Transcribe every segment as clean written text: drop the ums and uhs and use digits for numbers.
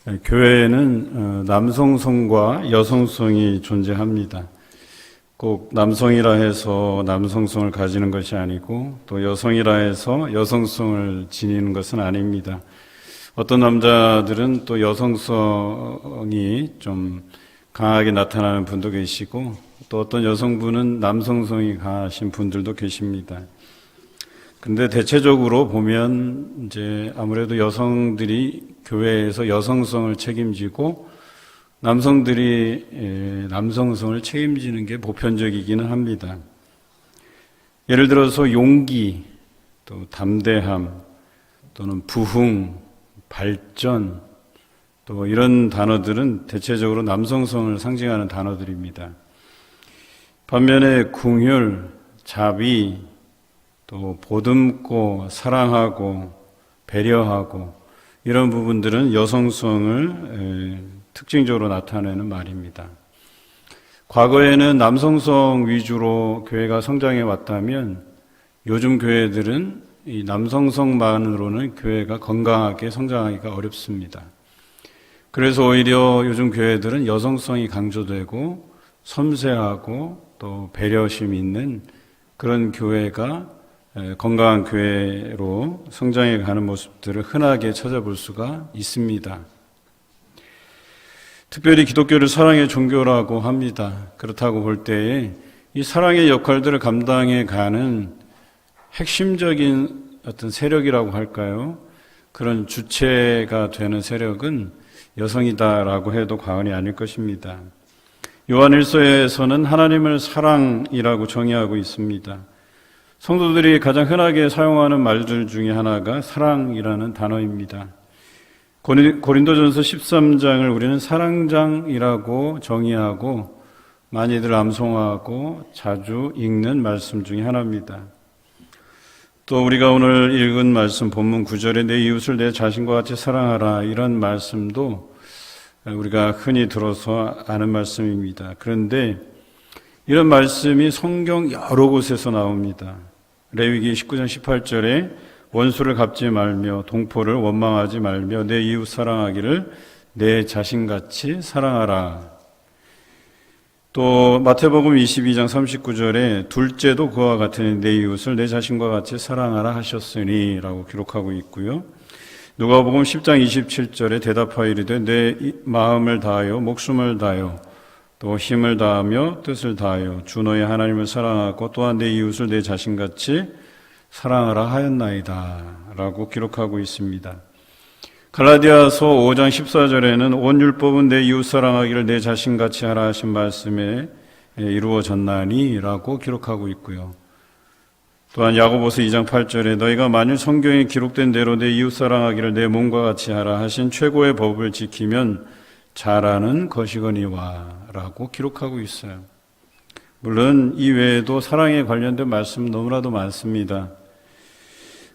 교회에는 남성성과 여성성이 존재합니다. 꼭 남성이라 해서 남성성을 가지는 것이 아니고 또 여성이라 해서 여성성을 지니는 것은 아닙니다. 어떤 남자들은 또 여성성이 좀 강하게 나타나는 분도 계시고 또 어떤 여성분은 남성성이 강하신 분들도 계십니다. 근데 대체적으로 보면 이제 아무래도 여성들이 교회에서 여성성을 책임지고 남성들이 남성성을 책임지는 게 보편적이기는 합니다. 예를 들어서 용기, 또 담대함, 또는 부흥, 발전, 또 이런 단어들은 대체적으로 남성성을 상징하는 단어들입니다. 반면에 긍휼, 자비, 또 보듬고 사랑하고 배려하고 이런 부분들은 여성성을 특징적으로 나타내는 말입니다. 과거에는 남성성 위주로 교회가 성장해 왔다면 요즘 교회들은 이 남성성만으로는 교회가 건강하게 성장하기가 어렵습니다. 그래서 오히려 요즘 교회들은 여성성이 강조되고 섬세하고 또 배려심 있는 그런 교회가 건강한 교회로 성장해 가는 모습들을 흔하게 찾아볼 수가 있습니다. 특별히 기독교를 사랑의 종교라고 합니다. 그렇다고 볼 때에 이 사랑의 역할들을 감당해 가는 핵심적인 어떤 세력이라고 할까요? 그런 주체가 되는 세력은 여성이다라고 해도 과언이 아닐 것입니다. 요한일서에서는 하나님을 사랑이라고 정의하고 있습니다. 성도들이 가장 흔하게 사용하는 말들 중에 하나가 사랑이라는 단어입니다. 고린도전서 13장을 우리는 사랑장이라고 정의하고 많이들 암송하고 자주 읽는 말씀 중에 하나입니다. 또 우리가 오늘 읽은 말씀 본문 9절에 내 이웃을 내 자신과 같이 사랑하라 이런 말씀도 우리가 흔히 들어서 아는 말씀입니다. 그런데 이런 말씀이 성경 여러 곳에서 나옵니다. 레위기 19장 18절에 원수를 갚지 말며 동포를 원망하지 말며 내 이웃 사랑하기를 내 자신같이 사랑하라. 또 마태복음 22장 39절에 둘째도 그와 같으니 내 이웃을 내 자신과 같이 사랑하라 하셨으니 라고 기록하고 있고요. 누가복음 10장 27절에 대답하여 이르되 내 마음을 다하여 목숨을 다하여 또 힘을 다하며 뜻을 다하여 주 너의 하나님을 사랑하고 또한 내 이웃을 내 자신같이 사랑하라 하였나이다 라고 기록하고 있습니다. 갈라디아서 5장 14절에는 온 율법은 내 이웃 사랑하기를 내 자신같이 하라 하신 말씀에 이루어졌나니 라고 기록하고 있고요. 또한 야고보서 2장 8절에 너희가 만일 성경에 기록된 대로 내 이웃 사랑하기를 내 몸과 같이 하라 하신 최고의 법을 지키면 잘하는 것이거니와 라고 기록하고 있어요. 물론 이 외에도 사랑에 관련된 말씀 너무나도 많습니다.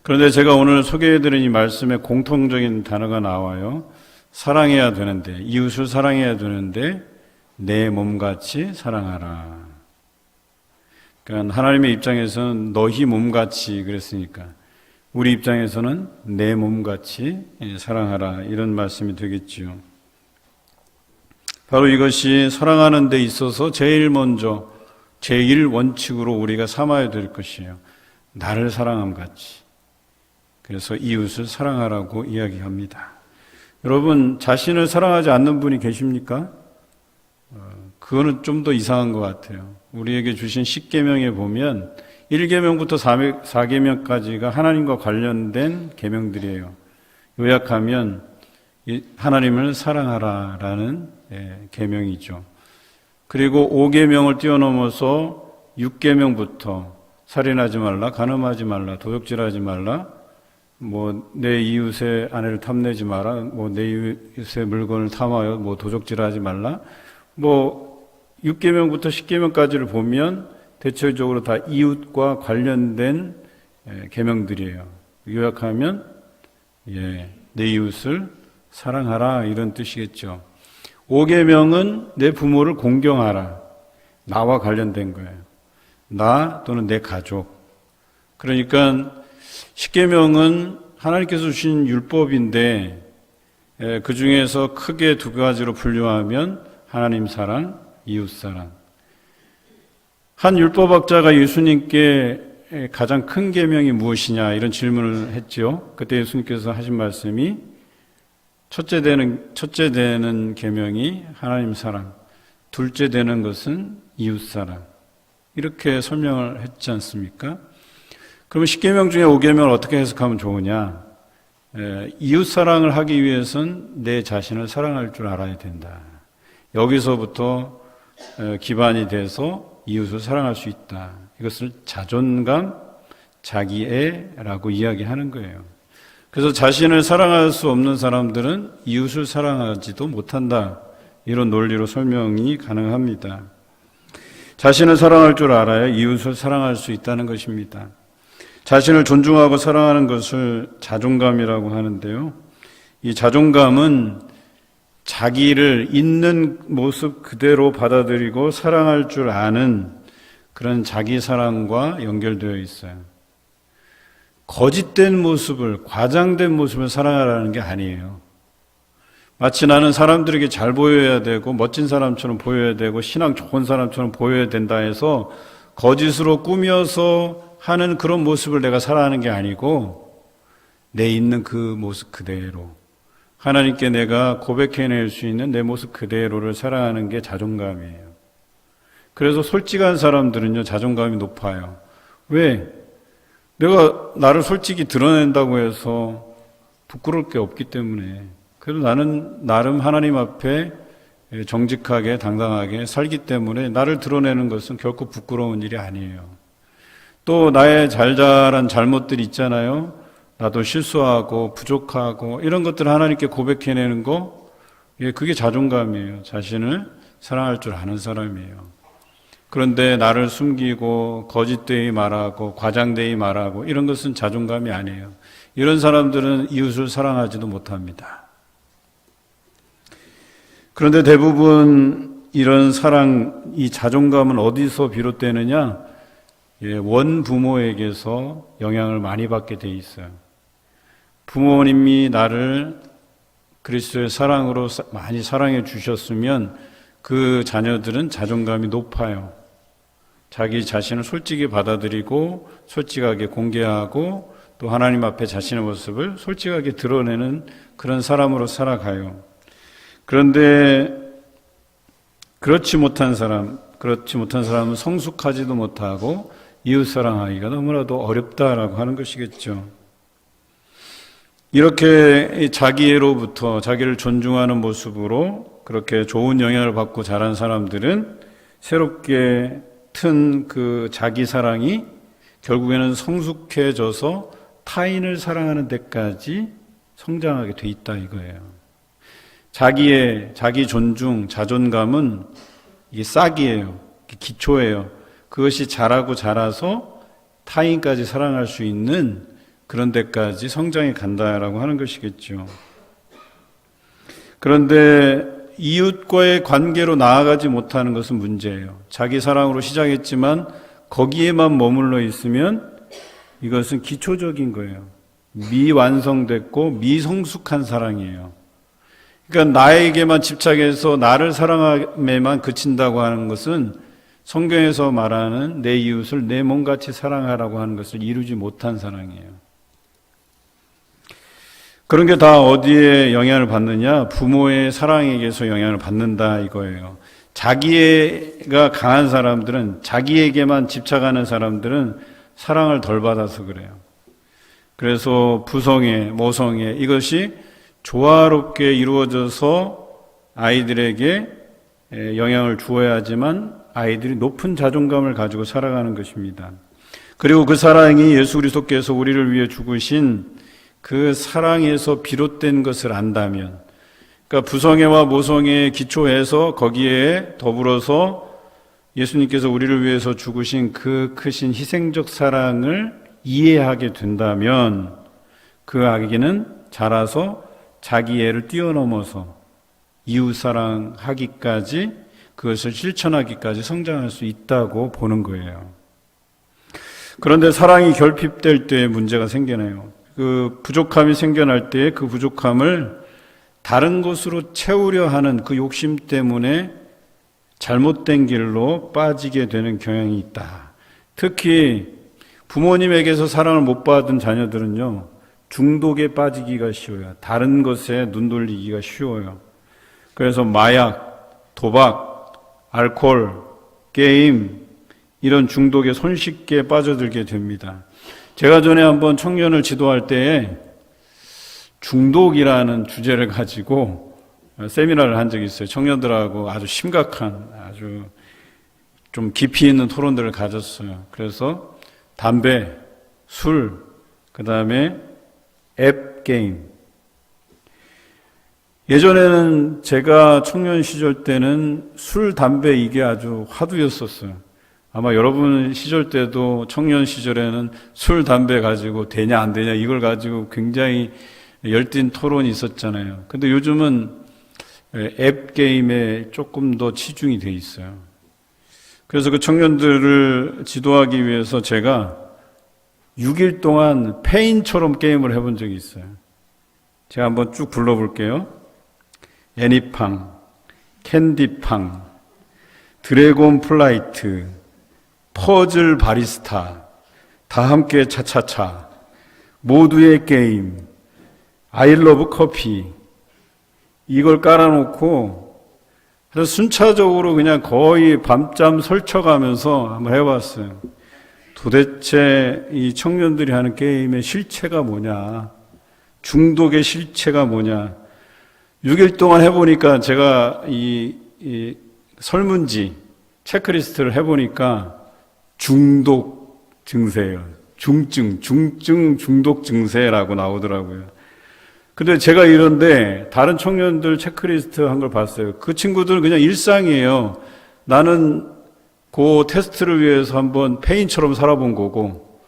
그런데 제가 오늘 소개해드린 이 말씀에 공통적인 단어가 나와요. 사랑해야 되는데, 이웃을 사랑해야 되는데 내 몸같이 사랑하라. 그러니까 하나님의 입장에서는 너희 몸같이 그랬으니까 우리 입장에서는 내 몸같이 사랑하라 이런 말씀이 되겠지요. 바로 이것이 사랑하는 데 있어서 제일 먼저 제일 원칙으로 우리가 삼아야 될 것이에요. 나를 사랑함 같이. 그래서 이웃을 사랑하라고 이야기합니다. 여러분 자신을 사랑하지 않는 분이 계십니까? 그거는 좀 더 이상한 것 같아요. 우리에게 주신 10계명에 보면 1계명부터 4계명까지가 하나님과 관련된 계명들이에요. 요약하면 하나님을 사랑하라라는 계명이죠. 그리고 5계명을 뛰어넘어서 6계명부터 살인하지 말라, 간음하지 말라, 도둑질하지 말라, 내 이웃의 아내를 탐내지 마라, 내 이웃의 물건을 탐하여 도적질하지 말라. 6계명부터 10계명까지를 보면 대체적으로 다 이웃과 관련된 계명들이에요. 요약하면 내 이웃을 사랑하라 이런 뜻이겠죠. 5계명은 내 부모를 공경하라. 나와 관련된 거예요. 나 또는 내 가족. 그러니까 10계명은 하나님께서 주신 율법인데 그 중에서 크게 두 가지로 분류하면 하나님 사랑, 이웃 사랑. 한 율법학자가 예수님께 가장 큰 계명이 무엇이냐 이런 질문을 했죠. 그때 예수님께서 하신 말씀이 첫째 되는 계명이 하나님 사랑, 둘째 되는 것은 이웃 사랑. 이렇게 설명을 했지 않습니까? 그러면 10계명 중에 5계명을 어떻게 해석하면 좋으냐? 이웃 사랑을 하기 위해서는 내 자신을 사랑할 줄 알아야 된다. 여기서부터 기반이 돼서 이웃을 사랑할 수 있다. 이것을 자존감, 자기애라고 이야기하는 거예요. 그래서 자신을 사랑할 수 없는 사람들은 이웃을 사랑하지도 못한다. 이런 논리로 설명이 가능합니다. 자신을 사랑할 줄 알아야 이웃을 사랑할 수 있다는 것입니다. 자신을 존중하고 사랑하는 것을 자존감이라고 하는데요. 이 자존감은 자기를 있는 모습 그대로 받아들이고 사랑할 줄 아는 그런 자기 사랑과 연결되어 있어요. 거짓된 모습을, 과장된 모습을 사랑하라는 게 아니에요. 마치 나는 사람들에게 잘 보여야 되고 멋진 사람처럼 보여야 되고 신앙 좋은 사람처럼 보여야 된다 해서 거짓으로 꾸며서 하는 그런 모습을 내가 사랑하는 게 아니고 내 있는 그 모습 그대로 하나님께 내가 고백해낼 수 있는 내 모습 그대로를 사랑하는 게 자존감이에요. 그래서 솔직한 사람들은요 자존감이 높아요. 왜? 내가 나를 솔직히 드러낸다고 해서 부끄러울 게 없기 때문에. 그래도 나는 나름 하나님 앞에 정직하게 당당하게 살기 때문에 나를 드러내는 것은 결코 부끄러운 일이 아니에요. 또 나의 잘잘한 잘못들이 있잖아요. 나도 실수하고 부족하고 이런 것들을 하나님께 고백해내는 거, 그게 자존감이에요. 자신을 사랑할 줄 아는 사람이에요. 그런데 나를 숨기고 거짓되이 말하고 과장되이 말하고 이런 것은 자존감이 아니에요. 이런 사람들은 이웃을 사랑하지도 못합니다. 그런데 대부분 이런 사랑, 이 자존감은 어디서 비롯되느냐? 원부모에게서 영향을 많이 받게 돼 있어요. 부모님이 나를 그리스도의 사랑으로 많이 사랑해 주셨으면 그 자녀들은 자존감이 높아요. 자기 자신을 솔직히 받아들이고 솔직하게 공개하고 또 하나님 앞에 자신의 모습을 솔직하게 드러내는 그런 사람으로 살아가요. 그런데 그렇지 못한 사람은 성숙하지도 못하고 이웃 사랑하기가 너무나도 어렵다라고 하는 것이겠죠. 이렇게 자기애로부터 자기를 존중하는 모습으로 그렇게 좋은 영향을 받고 자란 사람들은 새롭게 튼 그 자기 사랑이 결국에는 성숙해져서 타인을 사랑하는 데까지 성장하게 돼 있다 이거예요. 자기의 자기 존중, 자존감은 이게 싹이에요. 기초예요. 그것이 자라고 자라서 타인까지 사랑할 수 있는 그런 데까지 성장해 간다라고 하는 것이겠죠. 그런데 이웃과의 관계로 나아가지 못하는 것은 문제예요. 자기 사랑으로 시작했지만 거기에만 머물러 있으면 이것은 기초적인 거예요. 미완성됐고 미성숙한 사랑이에요. 그러니까 나에게만 집착해서 나를 사랑함에만 그친다고 하는 것은 성경에서 말하는 내 이웃을 내 몸같이 사랑하라고 하는 것을 이루지 못한 사랑이에요. 그런 게 다 어디에 영향을 받느냐? 부모의 사랑에게서 영향을 받는다 이거예요. 자기가 강한 사람들은, 자기에게만 집착하는 사람들은 사랑을 덜 받아서 그래요. 그래서 부성애, 모성애 이것이 조화롭게 이루어져서 아이들에게 영향을 주어야지만 아이들이 높은 자존감을 가지고 살아가는 것입니다. 그리고 그 사랑이 예수 그리스도께서 우리를 위해 죽으신 그 사랑에서 비롯된 것을 안다면, 그러니까 부성애와 모성애에 기초해서 거기에 더불어서 예수님께서 우리를 위해서 죽으신 그 크신 희생적 사랑을 이해하게 된다면 그 아기는 자라서 자기애를 뛰어넘어서 이웃사랑하기까지 그것을 실천하기까지 성장할 수 있다고 보는 거예요. 그런데 사랑이 결핍될 때 문제가 생겨나요. 그 부족함이 생겨날 때 그 부족함을 다른 것으로 채우려 하는 그 욕심 때문에 잘못된 길로 빠지게 되는 경향이 있다. 특히 부모님에게서 사랑을 못 받은 자녀들은요, 중독에 빠지기가 쉬워요. 다른 것에 눈 돌리기가 쉬워요. 그래서 마약, 도박, 알코올, 게임, 이런 중독에 손쉽게 빠져들게 됩니다. 제가 전에 한번 청년을 지도할 때에 중독이라는 주제를 가지고 세미나를 한 적이 있어요. 청년들하고 아주 심각한, 아주 좀 깊이 있는 토론들을 가졌어요. 그래서 담배, 술, 그 다음에 앱 게임. 예전에는 제가 청년 시절 때는 술, 담배 이게 아주 화두였었어요. 아마 여러분 시절 때도 청년 시절에는 술, 담배 가지고 되냐 안 되냐 이걸 가지고 굉장히 열띤 토론이 있었잖아요. 근데 요즘은 앱 게임에 조금 더 치중이 돼 있어요. 그래서 그 청년들을 지도하기 위해서 제가 6일 동안 페인처럼 게임을 해본 적이 있어요. 제가 한번 쭉 불러볼게요. 애니팡, 캔디팡, 드래곤 플라이트, 퍼즐 바리스타, 다 함께 차차차, 모두의 게임, 아이러브 커피, 이걸 깔아놓고 그래서 순차적으로 그냥 거의 밤잠 설쳐가면서 한번 해봤어요. 도대체 이 청년들이 하는 게임의 실체가 뭐냐, 중독의 실체가 뭐냐. 6일 동안 해보니까 제가 이 설문지 체크리스트를 해보니까 중독 증세예요. 중증 중독 증세라고 나오더라고요. 근데 제가 이런데 다른 청년들 체크리스트 한 걸 봤어요. 그 친구들은 그냥 일상이에요. 나는 그 테스트를 위해서 한번 페인처럼 살아본 거고.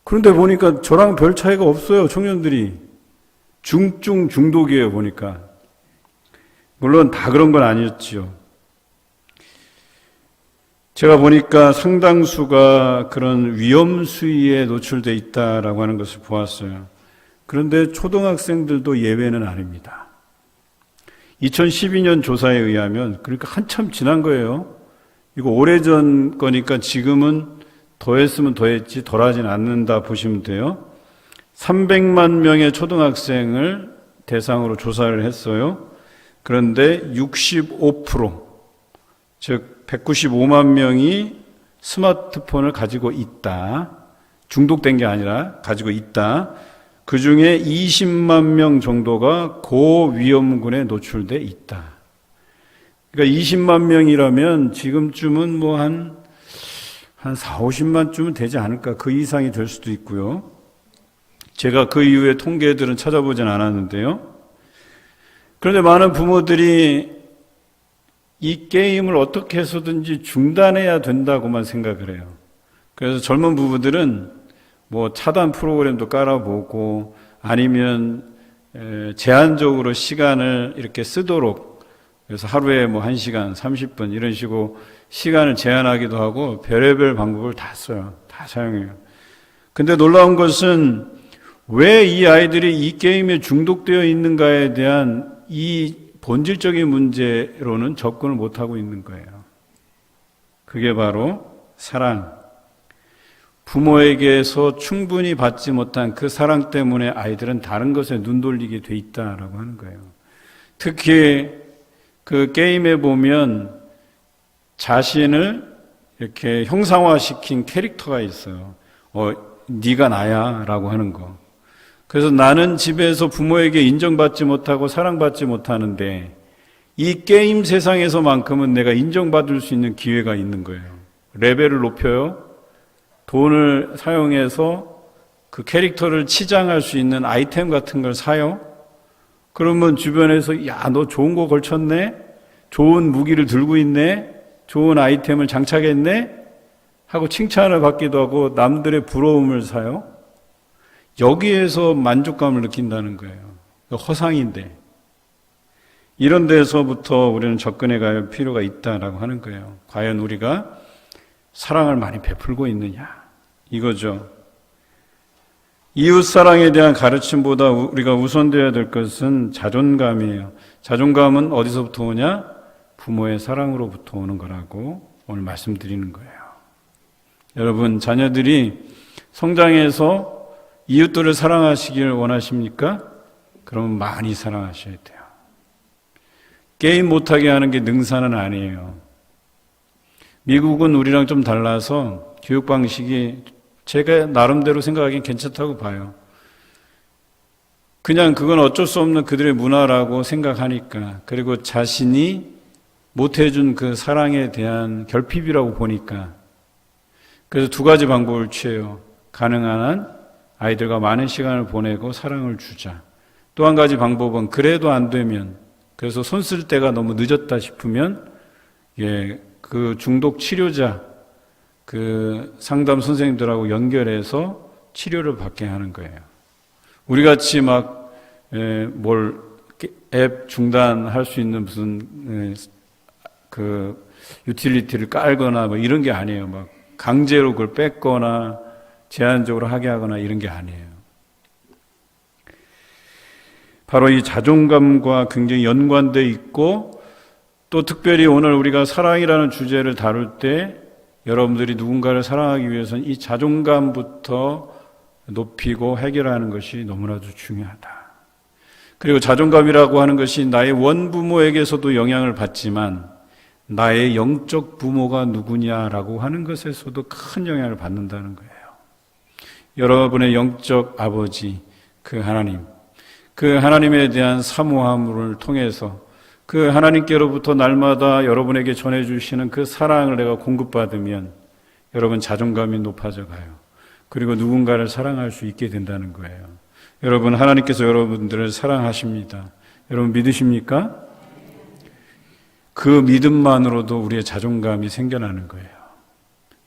그런데 보니까 저랑 별 차이가 없어요. 청년들이. 중독이에요. 보니까. 물론 다 그런 건 아니었지요. 제가 보니까 상당수가 그런 위험 수위에 노출되어 있다라고 하는 것을 보았어요. 그런데 초등학생들도 예외는 아닙니다. 2012년 조사에 의하면, 그러니까 한참 지난 거예요. 이거 오래전 거니까 지금은 더했으면 더했지 덜하진 않는다 보시면 돼요. 300만 명의 초등학생을 대상으로 조사를 했어요. 그런데 65%, 즉 195만 명이 스마트폰을 가지고 있다. 중독된 게 아니라 가지고 있다. 그 중에 20만 명 정도가 고위험군에 노출돼 있다. 그러니까 20만 명이라면 지금쯤은 뭐 한 4, 50만쯤은 되지 않을까. 그 이상이 될 수도 있고요. 제가 그 이후에 통계들은 찾아보진 않았는데요. 그런데 많은 부모들이 이 게임을 어떻게 해서든지 중단해야 된다고만 생각을 해요. 그래서 젊은 부부들은 뭐 차단 프로그램도 깔아보고 아니면 제한적으로 시간을 이렇게 쓰도록, 그래서 하루에 뭐 1시간, 30분 이런 식으로 시간을 제한하기도 하고 별의별 방법을 다 써요. 다 사용해요. 근데 놀라운 것은 왜 이 아이들이 이 게임에 중독되어 있는가에 대한 이 본질적인 문제로는 접근을 못하고 있는 거예요. 그게 바로 사랑. 부모에게서 충분히 받지 못한 그 사랑 때문에 아이들은 다른 것에 눈 돌리게 돼 있다라고 하는 거예요. 특히 그 게임에 보면 자신을 이렇게 형상화시킨 캐릭터가 있어요. 네가 나야 라고 하는 거. 그래서 나는 집에서 부모에게 인정받지 못하고 사랑받지 못하는데 이 게임 세상에서만큼은 내가 인정받을 수 있는 기회가 있는 거예요. 레벨을 높여요. 돈을 사용해서 그 캐릭터를 치장할 수 있는 아이템 같은 걸 사요. 그러면 주변에서 야, 너 좋은 거 걸쳤네? 좋은 무기를 들고 있네? 좋은 아이템을 장착했네? 하고 칭찬을 받기도 하고 남들의 부러움을 사요. 여기에서 만족감을 느낀다는 거예요. 허상인데. 이런 데서부터 우리는 접근해 갈 필요가 있다라고 하는 거예요. 과연 우리가 사랑을 많이 베풀고 있느냐? 이거죠. 이웃사랑에 대한 가르침보다 우리가 우선되어야 될 것은 자존감이에요. 자존감은 어디서부터 오냐? 부모의 사랑으로부터 오는 거라고 오늘 말씀드리는 거예요. 여러분, 자녀들이 성장해서 이웃들을 사랑하시길 원하십니까? 그러면 많이 사랑하셔야 돼요. 게임 못하게 하는 게 능사는 아니에요. 미국은 우리랑 좀 달라서 교육 방식이 제가 나름대로 생각하기엔 괜찮다고 봐요. 그냥 그건 어쩔 수 없는 그들의 문화라고 생각하니까, 그리고 자신이 못해준 그 사랑에 대한 결핍이라고 보니까, 그래서 두 가지 방법을 취해요. 가능한 한 아이들과 많은 시간을 보내고 사랑을 주자. 또 한 가지 방법은 그래도 안 되면, 그래서 손 쓸 때가 너무 늦었다 싶으면 그 중독 치료자 그 상담 선생님들하고 연결해서 치료를 받게 하는 거예요. 우리 같이 막 앱 중단할 수 있는 무슨 그 유틸리티를 깔거나 뭐 이런 게 아니에요. 막 강제로 그걸 뺏거나 제한적으로 하게 하거나 이런 게 아니에요. 바로 이 자존감과 굉장히 연관되어 있고, 또 특별히 오늘 우리가 사랑이라는 주제를 다룰 때 여러분들이 누군가를 사랑하기 위해서는 이 자존감부터 높이고 해결하는 것이 너무나도 중요하다. 그리고 자존감이라고 하는 것이 나의 원부모에게서도 영향을 받지만 나의 영적 부모가 누구냐라고 하는 것에서도 큰 영향을 받는다는 거예요. 여러분의 영적 아버지, 그 하나님에 대한 사모함을 통해서 그 하나님께로부터 날마다 여러분에게 전해주시는 그 사랑을 내가 공급받으면 여러분 자존감이 높아져 가요. 그리고 누군가를 사랑할 수 있게 된다는 거예요. 여러분, 하나님께서 여러분들을 사랑하십니다. 여러분 믿으십니까? 그 믿음만으로도 우리의 자존감이 생겨나는 거예요.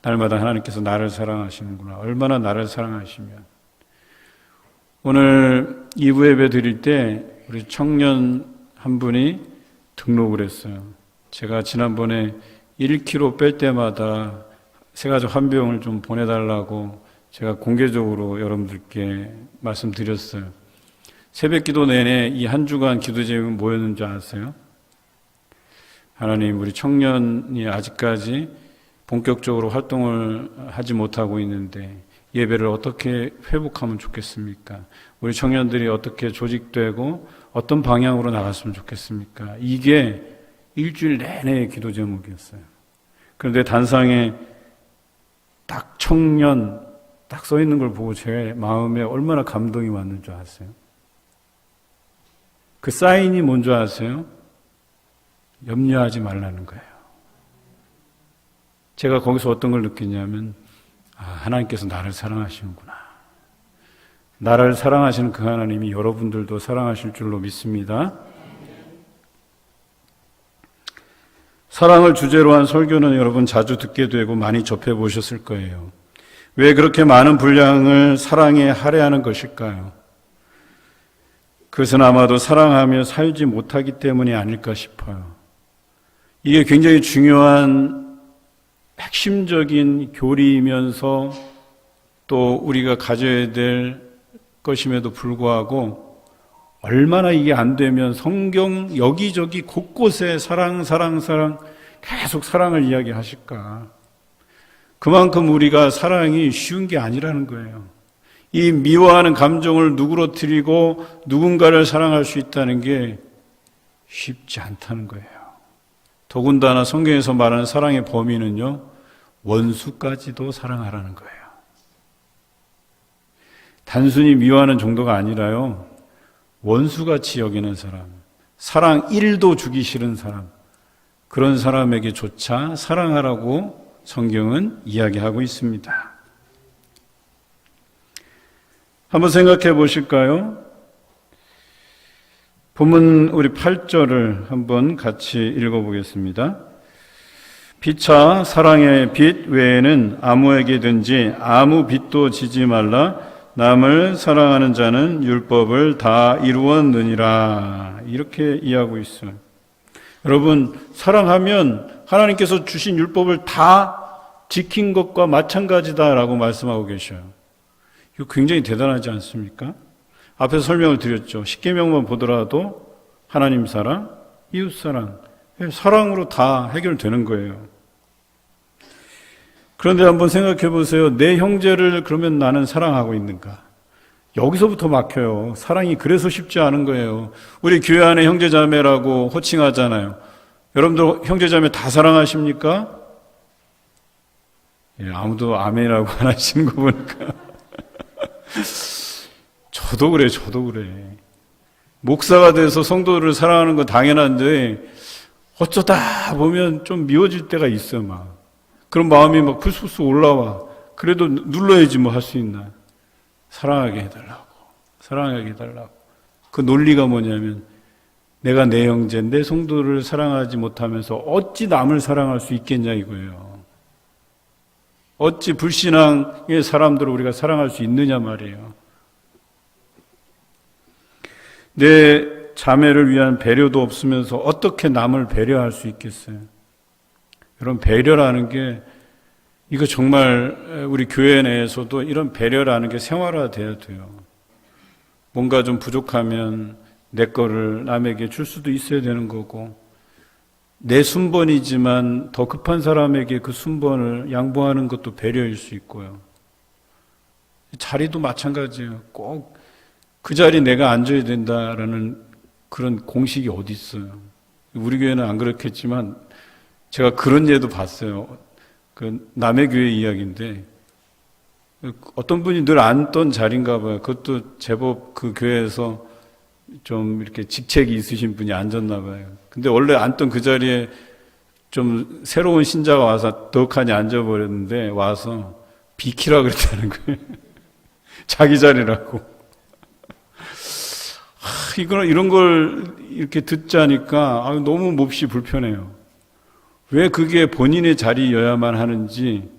날마다 하나님께서 나를 사랑하시는구나. 얼마나 나를 사랑하시면. 오늘 2부 예배 드릴 때 우리 청년 한 분이 등록을 했어요. 제가 지난번에 1kg 뺄 때마다 새가족 한 병을 좀 보내달라고 제가 공개적으로 여러분들께 말씀드렸어요. 새벽 기도 내내 이 한 주간 기도 제목이 뭐였는지 아세요? 하나님, 우리 청년이 아직까지 본격적으로 활동을 하지 못하고 있는데 예배를 어떻게 회복하면 좋겠습니까? 우리 청년들이 어떻게 조직되고 어떤 방향으로 나갔으면 좋겠습니까? 이게 일주일 내내의 기도 제목이었어요. 그런데 단상에 딱 청년 딱 써 있는 걸 보고 제 마음에 얼마나 감동이 왔는 줄 아세요? 그 사인이 뭔지 아세요? 염려하지 말라는 거예요. 제가 거기서 어떤 걸 느끼냐면, 하나님께서 나를 사랑하시는구나. 나를 사랑하시는 그 하나님이 여러분들도 사랑하실 줄로 믿습니다. 사랑을 주제로 한 설교는 여러분 자주 듣게 되고 많이 접해 보셨을 거예요. 왜 그렇게 많은 분량을 사랑에 할애하는 것일까요? 그것은 아마도 사랑하며 살지 못하기 때문이 아닐까 싶어요. 이게 굉장히 중요한 핵심적인 교리이면서 또 우리가 가져야 될 것임에도 불구하고 얼마나 이게 안 되면 성경 여기저기 곳곳에 사랑 계속 사랑을 이야기하실까. 그만큼 우리가 사랑이 쉬운 게 아니라는 거예요. 이 미워하는 감정을 누그러뜨리고 누군가를 사랑할 수 있다는 게 쉽지 않다는 거예요. 더군다나 성경에서 말하는 사랑의 범위는요, 원수까지도 사랑하라는 거예요. 단순히 미워하는 정도가 아니라요, 원수같이 여기는 사람, 사랑 1도 주기 싫은 사람, 그런 사람에게조차 사랑하라고 성경은 이야기하고 있습니다. 한번 생각해 보실까요? 본문 우리 8절을 한번 같이 읽어보겠습니다. 피차 사랑의 빚 외에는 아무에게든지 아무 빚도 지지 말라. 남을 사랑하는 자는 율법을 다 이루었느니라. 이렇게 이해하고 있어요. 여러분, 사랑하면 하나님께서 주신 율법을 다 지킨 것과 마찬가지다라고 말씀하고 계셔요. 이거 굉장히 대단하지 않습니까? 앞에서 설명을 드렸죠. 10계명만 보더라도 하나님 사랑, 이웃 사랑, 사랑으로 다 해결되는 거예요. 그런데 한번 생각해 보세요. 내 형제를 그러면 나는 사랑하고 있는가? 여기서부터 막혀요. 사랑이 그래서 쉽지 않은 거예요. 우리 교회 안에 형제자매라고 호칭하잖아요. 여러분들 형제자매 다 사랑하십니까? 예, 아무도 아멘이라고 안 하시는 거 보니까 저도 그래. 목사가 돼서 성도를 사랑하는 건 당연한데 어쩌다 보면 좀 미워질 때가 있어 막. 그런 마음이 막 풀쑥쑥 올라와. 그래도 눌러야지 뭐 할 수 있나. 사랑하게 해달라고. 그 논리가 뭐냐면 내가 내 형제, 내 성도를 사랑하지 못하면서 어찌 남을 사랑할 수 있겠냐 이거예요. 어찌 불신앙의 사람들을 우리가 사랑할 수 있느냐 말이에요. 내 자매를 위한 배려도 없으면서 어떻게 남을 배려할 수 있겠어요? 여러분, 배려라는 게 이거 정말 우리 교회 내에서도 이런 배려라는 게 생활화돼야 돼요. 뭔가 좀 부족하면 내 거를 남에게 줄 수도 있어야 되는 거고, 내 순번이지만 더 급한 사람에게 그 순번을 양보하는 것도 배려일 수 있고요. 자리도 마찬가지예요. 꼭 그 자리에 내가 앉아야 된다라는 그런 공식이 어디 있어요. 우리 교회는 안 그렇겠지만 제가 그런 예도 봤어요. 그 남의 교회 이야기인데 어떤 분이 늘 앉던 자리인가 봐요. 그것도 제법 그 교회에서 좀 이렇게 직책이 있으신 분이 앉았나 봐요. 근데 원래 앉던 그 자리에 좀 새로운 신자가 와서 덕하니 앉아버렸는데 와서 비키라 그랬다는 거예요. 자기 자리라고. 이런 걸 이렇게 듣자니까 너무 몹시 불편해요. 왜 그게 본인의 자리여야만 하는지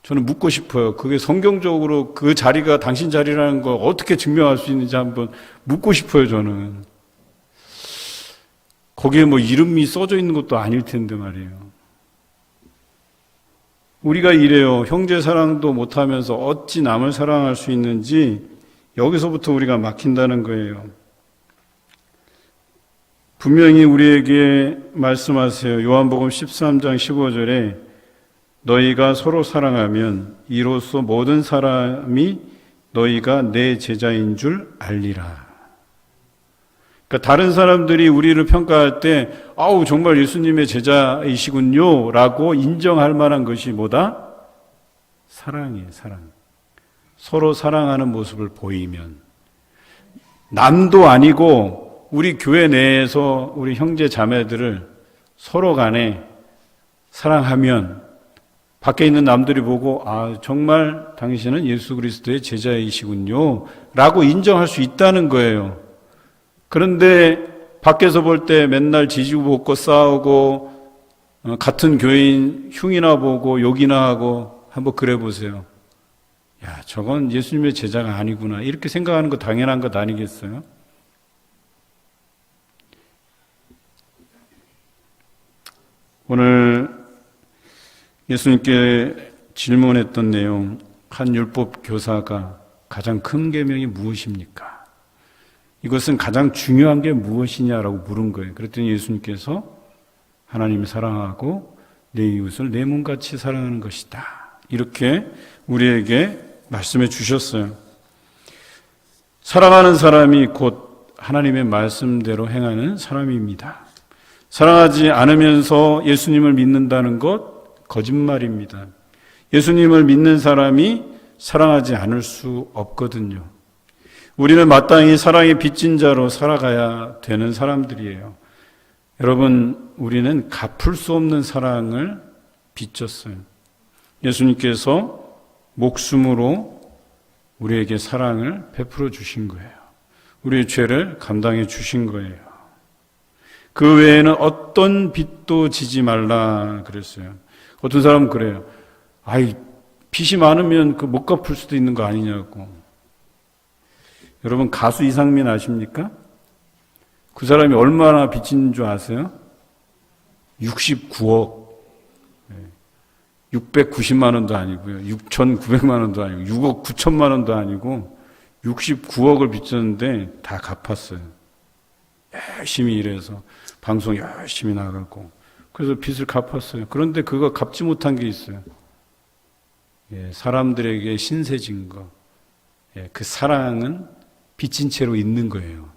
저는 묻고 싶어요. 그게 성경적으로 그 자리가 당신 자리라는 걸 어떻게 증명할 수 있는지 한번 묻고 싶어요, 저는. 거기에 뭐 이름이 써져 있는 것도 아닐 텐데 말이에요. 우리가 이래요. 형제 사랑도 못하면서 어찌 남을 사랑할 수 있는지 여기서부터 우리가 막힌다는 거예요. 분명히 우리에게 말씀하세요. 요한복음 13장 15절에 너희가 서로 사랑하면 이로써 모든 사람이 너희가 내 제자인 줄 알리라. 그러니까 다른 사람들이 우리를 평가할 때 정말 예수님의 제자이시군요 라고 인정할 만한 것이 뭐다? 사랑이에요. 사랑. 서로 사랑하는 모습을 보이면 남도 아니고 우리 교회 내에서 우리 형제 자매들을 서로 간에 사랑하면 밖에 있는 남들이 보고 정말 당신은 예수 그리스도의 제자이시군요 라고 인정할 수 있다는 거예요. 그런데 밖에서 볼 때 맨날 지지고 볶고 싸우고 같은 교회인 흉이나 보고 욕이나 하고 한번 그래 보세요. 야, 저건 예수님의 제자가 아니구나 이렇게 생각하는 거 당연한 것 아니겠어요? 오늘 예수님께 질문했던 내용, 한 율법 교사가 가장 큰 계명이 무엇입니까? 이것은 가장 중요한 게 무엇이냐라고 물은 거예요. 그랬더니 예수님께서 하나님을 사랑하고 내 이웃을 내 몸같이 사랑하는 것이다. 이렇게 우리에게 말씀해 주셨어요. 사랑하는 사람이 곧 하나님의 말씀대로 행하는 사람입니다. 사랑하지 않으면서 예수님을 믿는다는 것 거짓말입니다. 예수님을 믿는 사람이 사랑하지 않을 수 없거든요. 우리는 마땅히 사랑의 빚진 자로 살아가야 되는 사람들이에요. 여러분, 우리는 갚을 수 없는 사랑을 빚졌어요. 예수님께서 목숨으로 우리에게 사랑을 베풀어 주신 거예요. 우리의 죄를 감당해 주신 거예요. 그 외에는 어떤 빚도 지지 말라 그랬어요. 어떤 사람은 그래요. 빚이 많으면 그 못 갚을 수도 있는 거 아니냐고. 여러분, 가수 이상민 아십니까? 그 사람이 얼마나 빚진 줄 아세요? 69억. 690만 원도 아니고요. 6,900만 원도 아니고 6억 9천만 원도 아니고 69억을 빚졌는데 다 갚았어요. 열심히 일해서 방송 열심히 나가고 그래서 빚을 갚았어요. 그런데 그거 갚지 못한 게 있어요. 사람들에게 신세진 거. 그 사랑은 빚진 채로 있는 거예요.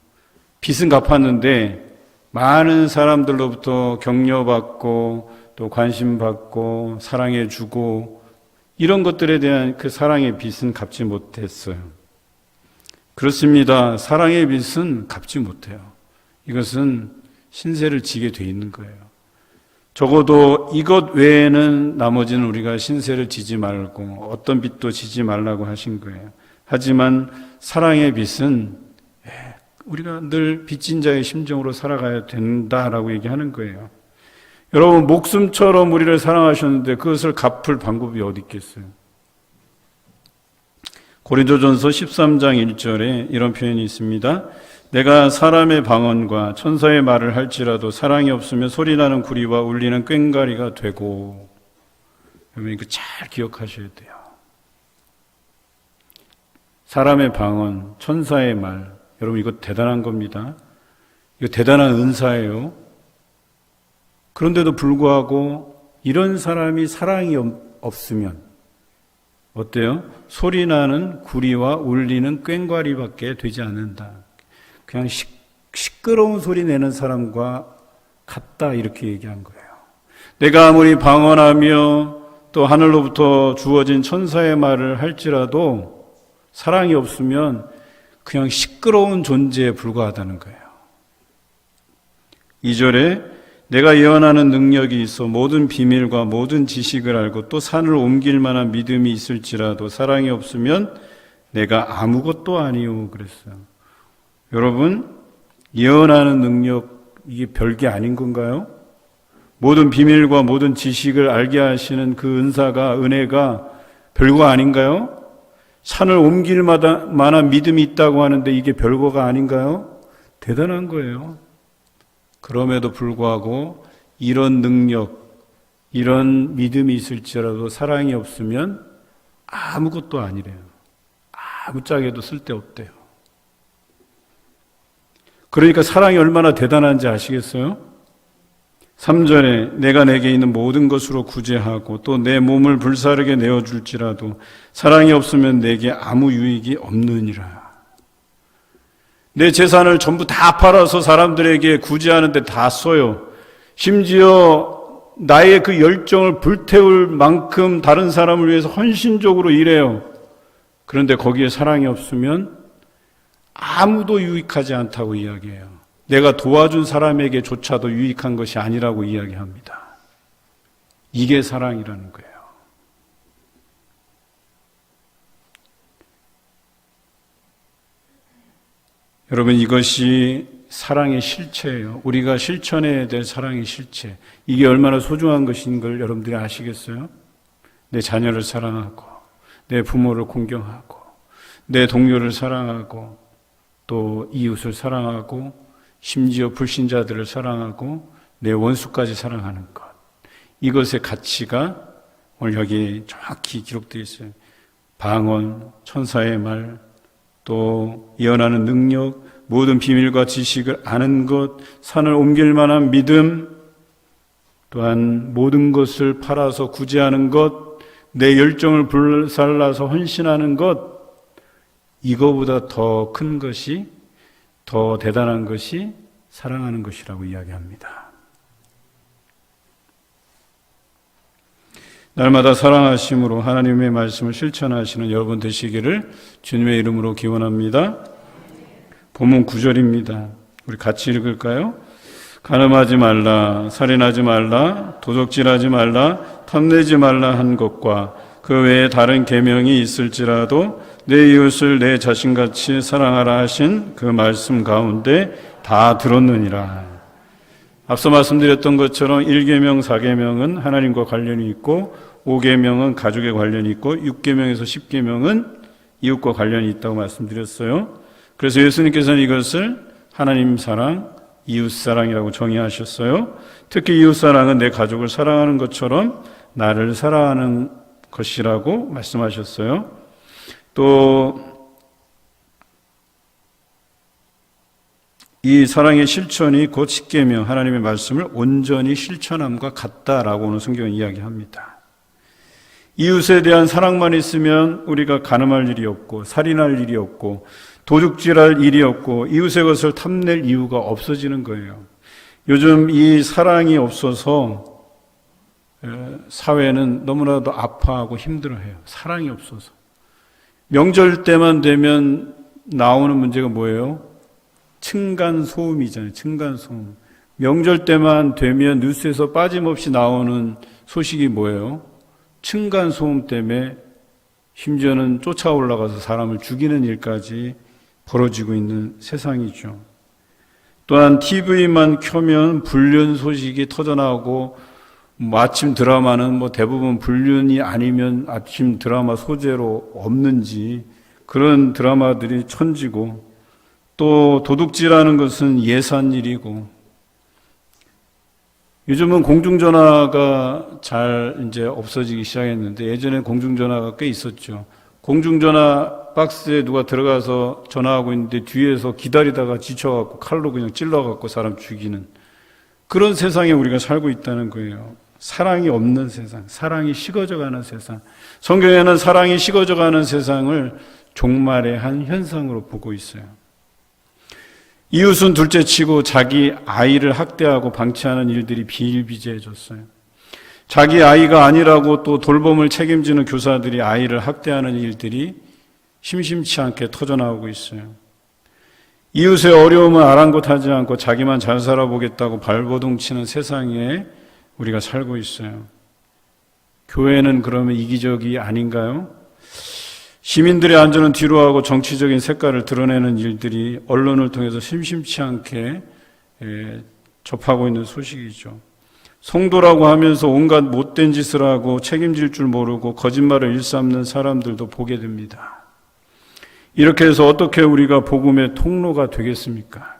빚은 갚았는데 많은 사람들로부터 격려받고 또 관심받고 사랑해주고 이런 것들에 대한 그 사랑의 빚은 갚지 못했어요. 그렇습니다. 사랑의 빚은 갚지 못해요. 이것은 신세를 지게 돼 있는 거예요. 적어도 이것 외에는 나머지는 우리가 신세를 지지 말고 어떤 빚도 지지 말라고 하신 거예요. 하지만 사랑의 빚은 우리가 늘 빚진 자의 심정으로 살아가야 된다라고 얘기하는 거예요. 여러분, 목숨처럼 우리를 사랑하셨는데 그것을 갚을 방법이 어디 있겠어요? 고린도전서 13장 1절에 이런 표현이 있습니다. 내가 사람의 방언과 천사의 말을 할지라도 사랑이 없으면 소리나는 구리와 울리는 꽹과리가 되고. 여러분 이거 잘 기억하셔야 돼요. 사람의 방언, 천사의 말, 여러분 이거 대단한 겁니다. 이거 대단한 은사예요. 그런데도 불구하고 이런 사람이 사랑이 없으면 어때요? 소리나는 구리와 울리는 꽹과리밖에 되지 않는다. 그냥 시끄러운 소리 내는 사람과 같다 이렇게 얘기한 거예요. 내가 아무리 방언하며 또 하늘로부터 주어진 천사의 말을 할지라도 사랑이 없으면 그냥 시끄러운 존재에 불과하다는 거예요. 2절에 내가 예언하는 능력이 있어 모든 비밀과 모든 지식을 알고 또 산을 옮길 만한 믿음이 있을지라도 사랑이 없으면 내가 아무것도 아니요 그랬어요. 여러분, 예언하는 능력 이게 별게 아닌 건가요? 모든 비밀과 모든 지식을 알게 하시는 그 은혜가 별거 아닌가요? 산을 옮길 만한 믿음이 있다고 하는데 이게 별거가 아닌가요? 대단한 거예요. 그럼에도 불구하고 이런 능력, 이런 믿음이 있을지라도 사랑이 없으면 아무것도 아니래요. 아무짝에도 쓸데없대요. 그러니까 사랑이 얼마나 대단한지 아시겠어요? 3절에 내가 내게 있는 모든 것으로 구제하고 또 내 몸을 불사르게 내어줄지라도 사랑이 없으면 내게 아무 유익이 없느니라. 내 재산을 전부 다 팔아서 사람들에게 구제하는데 다 써요. 심지어 나의 그 열정을 불태울 만큼 다른 사람을 위해서 헌신적으로 일해요. 그런데 거기에 사랑이 없으면 아무도 유익하지 않다고 이야기해요. 내가 도와준 사람에게조차도 유익한 것이 아니라고 이야기합니다. 이게 사랑이라는 거예요. 여러분, 이것이 사랑의 실체예요. 우리가 실천해야 될 사랑의 실체. 이게 얼마나 소중한 것인 걸 여러분들이 아시겠어요? 내 자녀를 사랑하고, 내 부모를 공경하고, 내 동료를 사랑하고, 또 이웃을 사랑하고, 심지어 불신자들을 사랑하고, 내 원수까지 사랑하는 것. 이것의 가치가 오늘 여기 정확히 기록되어 있어요. 방언, 천사의 말, 또 예언하는 능력, 모든 비밀과 지식을 아는 것, 산을 옮길 만한 믿음, 또한 모든 것을 팔아서 구제하는 것, 내 열정을 불살라서 헌신하는 것, 이거보다 더 큰 것이, 더 대단한 것이 사랑하는 것이라고 이야기합니다. 날마다 사랑하심으로 하나님의 말씀을 실천하시는 여러분 되시기를 주님의 이름으로 기원합니다. 본문 9절입니다. 우리 같이 읽을까요? 간음하지 말라, 살인하지 말라, 도적질하지 말라, 탐내지 말라 한 것과 그 외에 다른 계명이 있을지라도 내 이웃을 내 자신같이 사랑하라 하신 그 말씀 가운데 다 들었느니라. 앞서 말씀드렸던 것처럼 1계명, 4계명은 하나님과 관련이 있고 5계명은 가족에 관련이 있고 6계명에서 10계명은 이웃과 관련이 있다고 말씀드렸어요. 그래서 예수님께서는 이것을 하나님 사랑, 이웃 사랑이라고 정의하셨어요. 특히 이웃 사랑은 내 가족을 사랑하는 것처럼 나를 사랑하는 것이라고 말씀하셨어요. 또 이 사랑의 실천이 곧 십계명, 하나님의 말씀을 온전히 실천함과 같다라고는 성경은 이야기합니다. 이웃에 대한 사랑만 있으면 우리가 간음할 일이 없고 살인할 일이 없고 도둑질할 일이 없고 이웃의 것을 탐낼 이유가 없어지는 거예요. 요즘 이 사랑이 없어서 사회는 너무나도 아파하고 힘들어해요. 사랑이 없어서. 명절 때만 되면 나오는 문제가 뭐예요? 층간소음이잖아요. 층간소음. 명절 때만 되면 뉴스에서 빠짐없이 나오는 소식이 뭐예요? 층간소음 때문에 심지어는 쫓아 올라가서 사람을 죽이는 일까지 벌어지고 있는 세상이죠. 또한 TV만 켜면 불륜 소식이 터져나오고 아침 드라마는 대부분 불륜이 아니면 아침 드라마 소재로 없는지 그런 드라마들이 천지고, 또 도둑질하는 것은 예산일이고, 요즘은 공중전화가 잘 이제 없어지기 시작했는데 예전에 공중전화가 꽤 있었죠. 공중전화 박스에 누가 들어가서 전화하고 있는데 뒤에서 기다리다가 지쳐갖고 칼로 그냥 찔러갖고 사람 죽이는 그런 세상에 우리가 살고 있다는 거예요. 사랑이 없는 세상, 사랑이 식어져가는 세상. 성경에는 사랑이 식어져가는 세상을 종말의 한 현상으로 보고 있어요. 이웃은 둘째치고 자기 아이를 학대하고 방치하는 일들이 비일비재해졌어요. 자기 아이가 아니라고 또 돌봄을 책임지는 교사들이 아이를 학대하는 일들이 심심치 않게 터져나오고 있어요. 이웃의 어려움을 아랑곳하지 않고 자기만 잘 살아보겠다고 발버둥치는 세상에 우리가 살고 있어요. 교회는 그러면 이기적이 아닌가요? 시민들의 안전은 뒤로하고 정치적인 색깔을 드러내는 일들이 언론을 통해서 심심치 않게 접하고 있는 소식이죠. 성도라고 하면서 온갖 못된 짓을 하고 책임질 줄 모르고 거짓말을 일삼는 사람들도 보게 됩니다. 이렇게 해서 어떻게 우리가 복음의 통로가 되겠습니까?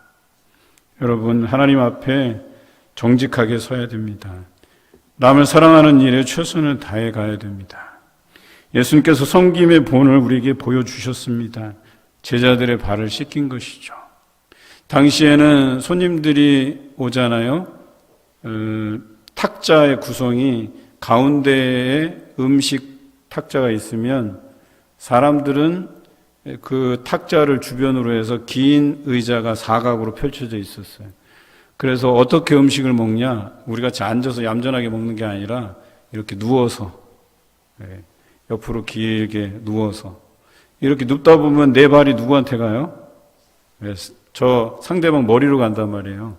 여러분, 하나님 앞에 정직하게 서야 됩니다. 남을 사랑하는 일에 최선을 다해 가야 됩니다. 예수님께서 섬김의 본을 우리에게 보여주셨습니다. 제자들의 발을 씻긴 것이죠. 당시에는 손님들이 오잖아요. 탁자의 구성이 가운데에 음식 탁자가 있으면 사람들은 그 탁자를 주변으로 해서 긴 의자가 사각으로 펼쳐져 있었어요. 그래서 어떻게 음식을 먹냐? 우리 같이 앉아서 얌전하게 먹는 게 아니라 이렇게 누워서, 옆으로 길게 누워서 이렇게 눕다 보면 내 발이 누구한테 가요? 저 상대방 머리로 간단 말이에요.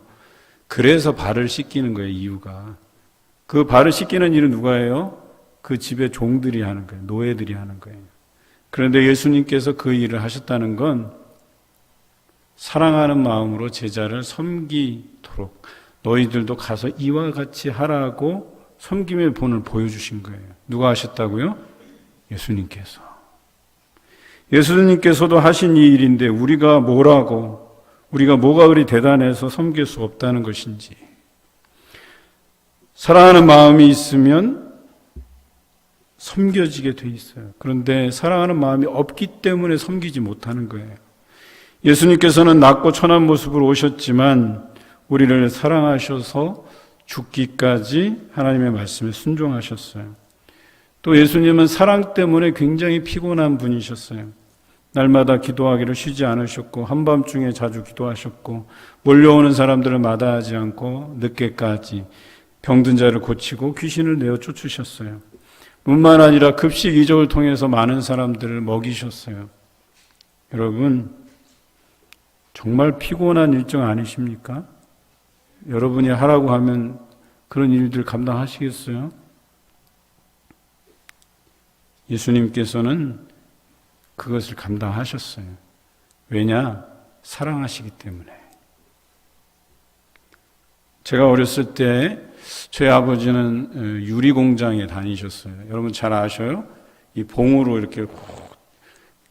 그래서 발을 씻기는 거예요. 이유가. 그 발을 씻기는 일은 누가 해요? 그 집의 종들이 하는 거예요. 노예들이 하는 거예요. 그런데 예수님께서 그 일을 하셨다는 건 사랑하는 마음으로 제자를 섬기도록 너희들도 가서 이와 같이 하라고 섬김의 본을 보여주신 거예요. 누가 하셨다고요? 예수님께서. 예수님께서도 하신 이 일인데 우리가 뭐가 그리 대단해서 섬길 수 없다는 것인지. 사랑하는 마음이 있으면 섬겨지게 돼 있어요. 그런데 사랑하는 마음이 없기 때문에 섬기지 못하는 거예요. 예수님께서는 낮고 천한 모습으로 오셨지만 우리를 사랑하셔서 죽기까지 하나님의 말씀에 순종하셨어요. 또 예수님은 사랑 때문에 굉장히 피곤한 분이셨어요. 날마다 기도하기를 쉬지 않으셨고 한밤중에 자주 기도하셨고 몰려오는 사람들을 마다하지 않고 늦게까지 병든 자를 고치고 귀신을 내어 쫓으셨어요. 뿐만 아니라 급식 이적을 통해서 많은 사람들을 먹이셨어요. 여러분, 정말 피곤한 일정 아니십니까? 여러분이 하라고 하면 그런 일들 감당하시겠어요? 예수님께서는 그것을 감당하셨어요. 왜냐? 사랑하시기 때문에. 제가 어렸을 때 저희 아버지는 유리 공장에 다니셨어요. 여러분 잘 아셔요? 이 봉으로 이렇게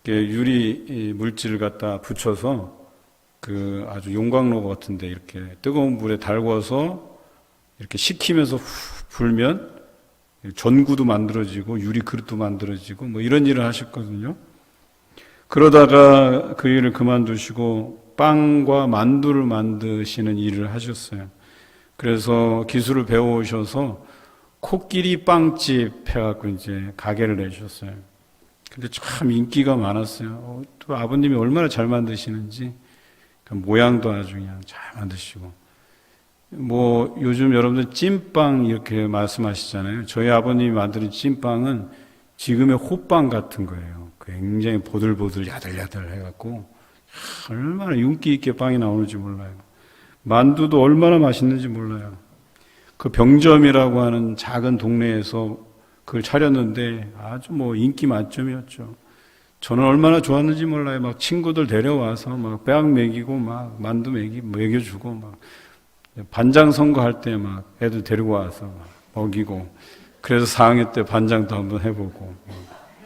유리 물질을 갖다 붙여서 그 아주 용광로 같은데 이렇게 뜨거운 물에 달궈서 이렇게 식히면서 불면 전구도 만들어지고 유리 그릇도 만들어지고 뭐 이런 일을 하셨거든요. 그러다가 그 일을 그만두시고 빵과 만두를 만드시는 일을 하셨어요. 그래서 기술을 배워오셔서 코끼리 빵집 해갖고 이제 가게를 내셨어요. 근데 참 인기가 많았어요. 또 아버님이 얼마나 잘 만드시는지 모양도 아주 그냥 잘 만드시고 뭐 요즘 여러분들 찐빵 이렇게 말씀하시잖아요. 저희 아버님이 만드는 찐빵은 지금의 호빵 같은 거예요. 굉장히 보들보들 야들야들 해갖고 얼마나 윤기 있게 빵이 나오는지 몰라요. 만두도 얼마나 맛있는지 몰라요. 그 병점이라고 하는 작은 동네에서 그걸 차렸는데 아주 뭐 인기 만점이었죠. 저는 얼마나 좋았는지 몰라요. 막 친구들 데려와서 막 뼈 먹이고 막 만두 먹여주고 막 반장 선거할 때 막 애들 데리고 와서 막 먹이고 그래서 4학년 때 반장도 한번 해보고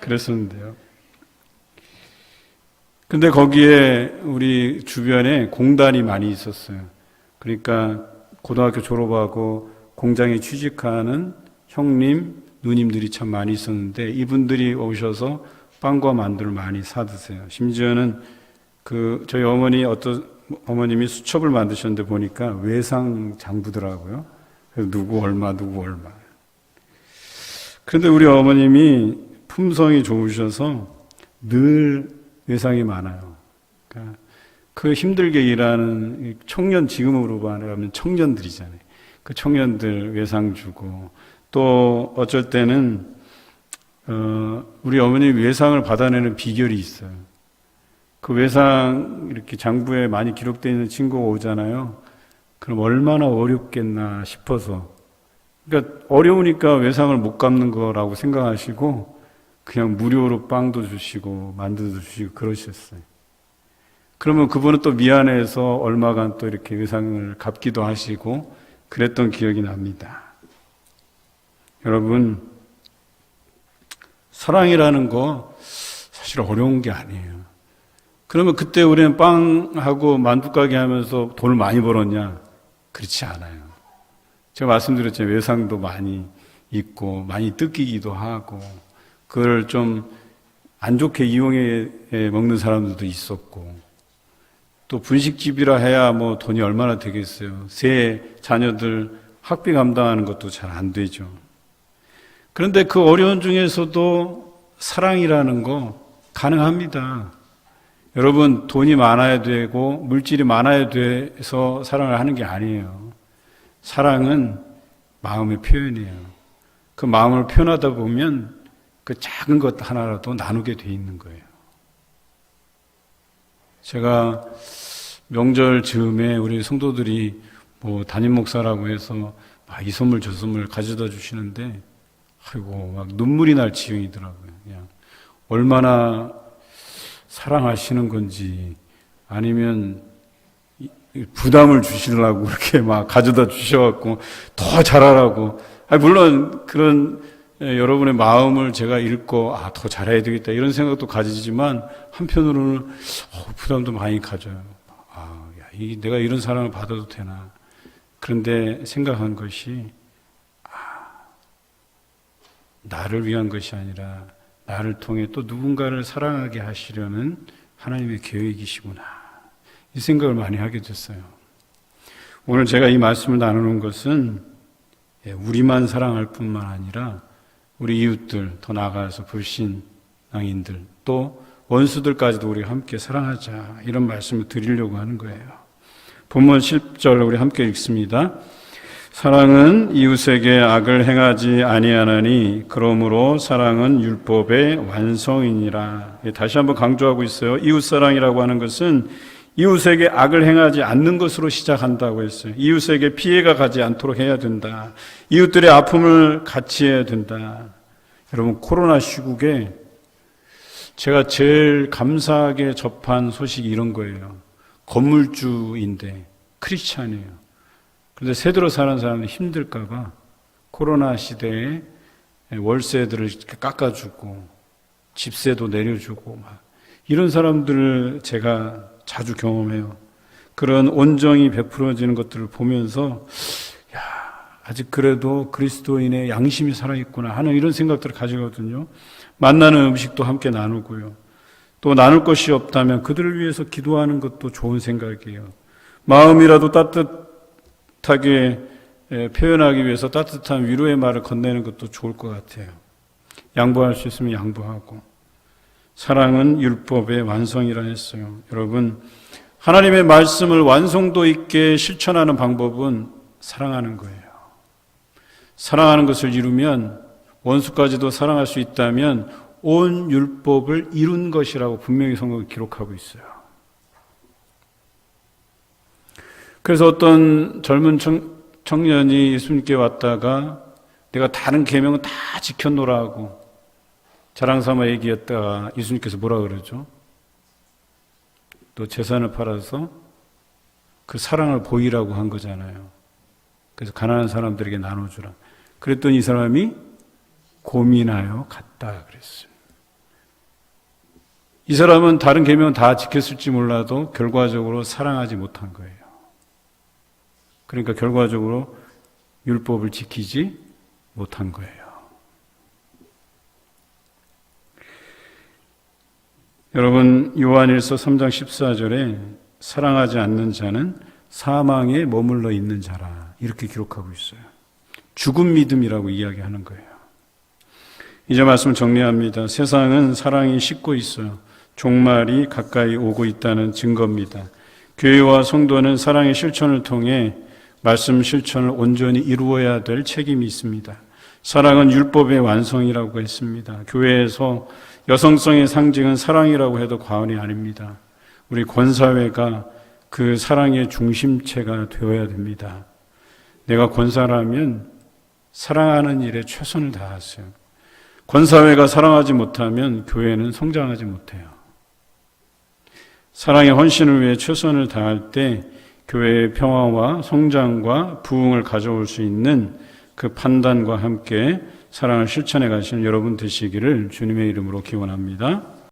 그랬었는데요. 근데 거기에 우리 주변에 공단이 많이 있었어요. 그러니까 고등학교 졸업하고 공장에 취직하는 형님, 누님들이 참 많이 있었는데 이분들이 오셔서 빵과 만두를 많이 사드세요. 심지어는 저희 어머님이 수첩을 만드셨는데 보니까 외상 장부더라고요. 그래서 누구 얼마. 그런데 우리 어머님이 품성이 좋으셔서 늘 외상이 많아요. 그러니까 그 힘들게 일하는 청년, 지금으로 말하면 청년들이잖아요. 그 청년들 외상 주고 또 어쩔 때는 우리 어머님 외상을 받아내는 비결이 있어요. 그 외상 이렇게 장부에 많이 기록되어 있는 친구가 오잖아요. 그럼 얼마나 어렵겠나 싶어서 그러니까 어려우니까 외상을 못 갚는 거라고 생각하시고 그냥 무료로 빵도 주시고 만두도 주시고 그러셨어요. 그러면 그분은 또 미안해서 얼마간 또 이렇게 외상을 갚기도 하시고 그랬던 기억이 납니다. 여러분, 사랑이라는 거 사실 어려운 게 아니에요. 그러면 그때 우리는 빵하고 만두가게 하면서 돈을 많이 벌었냐? 그렇지 않아요. 제가 말씀드렸잖아요. 외상도 많이 있고 많이 뜯기기도 하고 그걸 좀 안 좋게 이용해 먹는 사람들도 있었고 또 분식집이라 해야 뭐 돈이 얼마나 되겠어요. 세 자녀들 학비 감당하는 것도 잘 안 되죠. 그런데 그 어려운 중에서도 사랑이라는 거 가능합니다. 여러분, 돈이 많아야 되고 물질이 많아야 돼서 사랑을 하는 게 아니에요. 사랑은 마음의 표현이에요. 그 마음을 표현하다 보면 그 작은 것 하나라도 나누게 돼 있는 거예요. 제가 명절 즈음에 우리 성도들이 뭐 담임 목사라고 해서 이 선물 저 선물 가져다 주시는데 아이고 막 눈물이 날 지경이더라고요. 그냥 얼마나 사랑하시는 건지 아니면 부담을 주시려고 그렇게 막 가져다 주셔갖고 더 잘하라고. 물론 그런 여러분의 마음을 제가 읽고 더 잘해야 되겠다 이런 생각도 가지지만 한편으로는 부담도 많이 가져요. 내가 이런 사랑을 받아도 되나. 그런데 생각한 것이 나를 위한 것이 아니라 나를 통해 또 누군가를 사랑하게 하시려는 하나님의 계획이시구나. 이 생각을 많이 하게 됐어요. 오늘 제가 이 말씀을 나누는 것은 우리만 사랑할 뿐만 아니라 우리 이웃들, 더 나아가서 불신앙인들, 또 원수들까지도 우리 함께 사랑하자 이런 말씀을 드리려고 하는 거예요. 본문 10절 우리 함께 읽습니다. 사랑은 이웃에게 악을 행하지 아니하나니 그러므로 사랑은 율법의 완성이니라. 다시 한번 강조하고 있어요. 이웃사랑이라고 하는 것은 이웃에게 악을 행하지 않는 것으로 시작한다고 했어요. 이웃에게 피해가 가지 않도록 해야 된다. 이웃들의 아픔을 같이 해야 된다. 여러분, 코로나 시국에 제가 제일 감사하게 접한 소식이 이런 거예요. 건물주인데 크리스찬이에요. 그런데 새들어 사는 사람은 힘들까 봐 코로나 시대에 월세들을 깎아주고 집세도 내려주고 막 이런 사람들을 제가 자주 경험해요. 그런 온정이 베풀어지는 것들을 보면서 아직 그래도 그리스도인의 양심이 살아있구나 하는 이런 생각들을 가지거든요. 만나는 음식도 함께 나누고요. 또 나눌 것이 없다면 그들을 위해서 기도하는 것도 좋은 생각이에요. 마음이라도 따뜻하게 표현하기 위해서 따뜻한 위로의 말을 건네는 것도 좋을 것 같아요. 양보할 수 있으면 양보하고. 사랑은 율법의 완성이라 했어요. 여러분, 하나님의 말씀을 완성도 있게 실천하는 방법은 사랑하는 거예요. 사랑하는 것을 이루면, 원수까지도 사랑할 수 있다면 온 율법을 이룬 것이라고 분명히 성경은 기록하고 있어요. 그래서 어떤 젊은 청년이 예수님께 왔다가 내가 다른 계명은 다 지켰노라 하고 자랑삼아 얘기했다가 예수님께서 뭐라 그러죠? 또 재산을 팔아서 그 사랑을 보이라고 한 거잖아요. 그래서 가난한 사람들에게 나눠주라. 그랬더니 이 사람이 고민하여 갔다 그랬어요. 이 사람은 다른 계명은 다 지켰을지 몰라도 결과적으로 사랑하지 못한 거예요. 그러니까 결과적으로 율법을 지키지 못한 거예요. 여러분, 요한일서 3장 14절에 사랑하지 않는 자는 사망에 머물러 있는 자라 이렇게 기록하고 있어요. 죽은 믿음이라고 이야기하는 거예요. 이제 말씀 정리합니다. 세상은 사랑이 식고 있어요. 종말이 가까이 오고 있다는 증거입니다. 교회와 성도는 사랑의 실천을 통해 말씀 실천을 온전히 이루어야 될 책임이 있습니다. 사랑은 율법의 완성이라고 했습니다. 교회에서 여성성의 상징은 사랑이라고 해도 과언이 아닙니다. 우리 권사회가 그 사랑의 중심체가 되어야 됩니다. 내가 권사라면 사랑하는 일에 최선을 다하세요. 권사회가 사랑하지 못하면 교회는 성장하지 못해요. 사랑의 헌신을 위해 최선을 다할 때 교회의 평화와 성장과 부흥을 가져올 수 있는 그 판단과 함께 사랑을 실천해 가시는 여러분 되시기를 주님의 이름으로 기원합니다.